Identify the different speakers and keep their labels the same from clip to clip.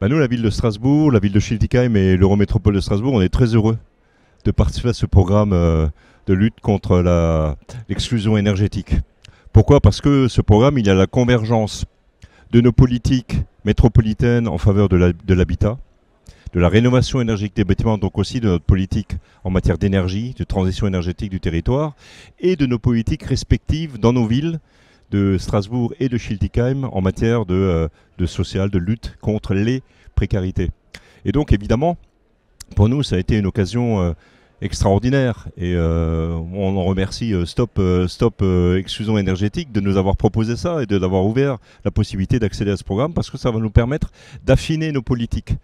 Speaker 1: Nous, la ville de Strasbourg, la ville de Schiltigheim et l'Eurométropole de Strasbourg, on est très heureux de participer à ce programme de lutte contre l'exclusion énergétique. Pourquoi? Parce que ce programme, il y a la convergence de nos politiques métropolitaines en faveur de l'habitat, de la rénovation énergétique des bâtiments, donc aussi de notre politique en matière d'énergie, de transition énergétique du territoire, et de nos politiques respectives dans nos villes de Strasbourg et de Schiltigheim en matière de social, de lutte contre les précarités. Et donc évidemment, pour nous, ça a été une occasion extraordinaire et on en remercie Stop Exclusion Énergétique de nous avoir proposé ça et de d'avoir ouvert la possibilité d'accéder à ce programme parce que ça va nous permettre d'affiner nos politiques.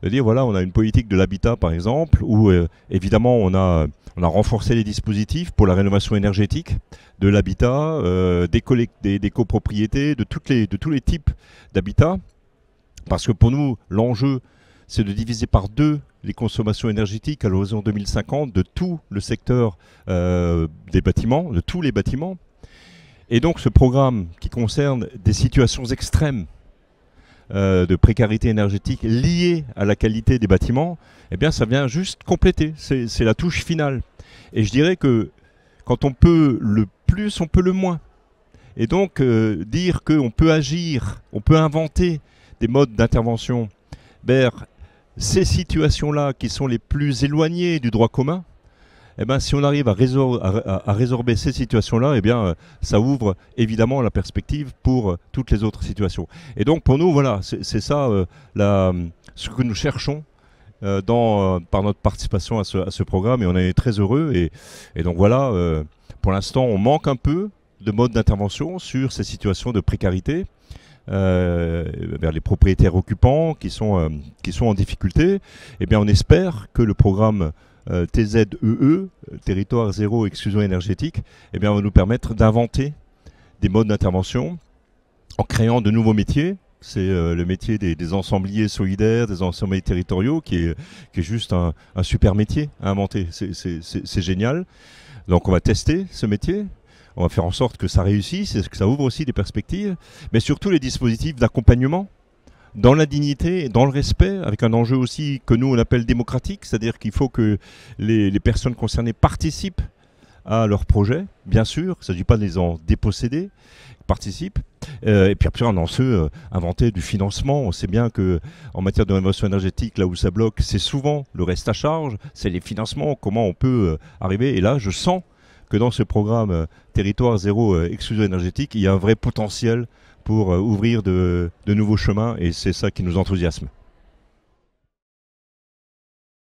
Speaker 1: De dire voilà, on a une politique de l'habitat par exemple où évidemment on a renforcé les dispositifs pour la rénovation énergétique de l'habitat, des copropriétés, de tous les types d'habitat parce que pour nous l'enjeu c'est de diviser par deux les consommations énergétiques à l'horizon 2050 de tout le secteur des bâtiments, de tous les bâtiments. Et donc ce programme qui concerne des situations extrêmes de précarité énergétique liées à la qualité des bâtiments, eh bien ça vient juste compléter, c'est la touche finale. Et je dirais que quand on peut le plus, on peut le moins. Et donc dire qu'on peut agir, on peut inventer des modes d'intervention vers ces situations-là qui sont les plus éloignées du droit commun, eh ben, si on arrive à résorber ces situations-là, eh bien, ça ouvre évidemment la perspective pour toutes les autres situations. Et donc pour nous, voilà, c'est ça ce que nous cherchons par notre participation à ce programme et on est très heureux. Et donc voilà, pour l'instant, on manque un peu de modes d'intervention sur ces situations de précarité. Vers les propriétaires occupants qui sont en difficulté, eh bien on espère que le programme TZEE, Territoire Zéro Exclusion Énergétique, eh bien va nous permettre d'inventer des modes d'intervention en créant de nouveaux métiers. C'est le métier des ensembliers solidaires, des ensembliers territoriaux, qui est juste un super métier à inventer. C'est génial. Donc on va tester ce métier. On va faire en sorte que ça réussisse, que ça ouvre aussi des perspectives, mais surtout les dispositifs d'accompagnement dans la dignité et dans le respect, avec un enjeu aussi que nous on appelle démocratique, c'est-à-dire qu'il faut que les personnes concernées participent à leur projet, bien sûr, il ne s'agit pas de les en déposséder, participent, et puis après on en se inventer du financement. On sait bien qu'en matière de rénovation énergétique, là où ça bloque, c'est souvent le reste à charge, c'est les financements, comment on peut arriver, et là je sens que dans ce programme Territoire Zéro Exclusion Énergétique, il y a un vrai potentiel pour ouvrir de nouveaux chemins et c'est ça qui nous enthousiasme.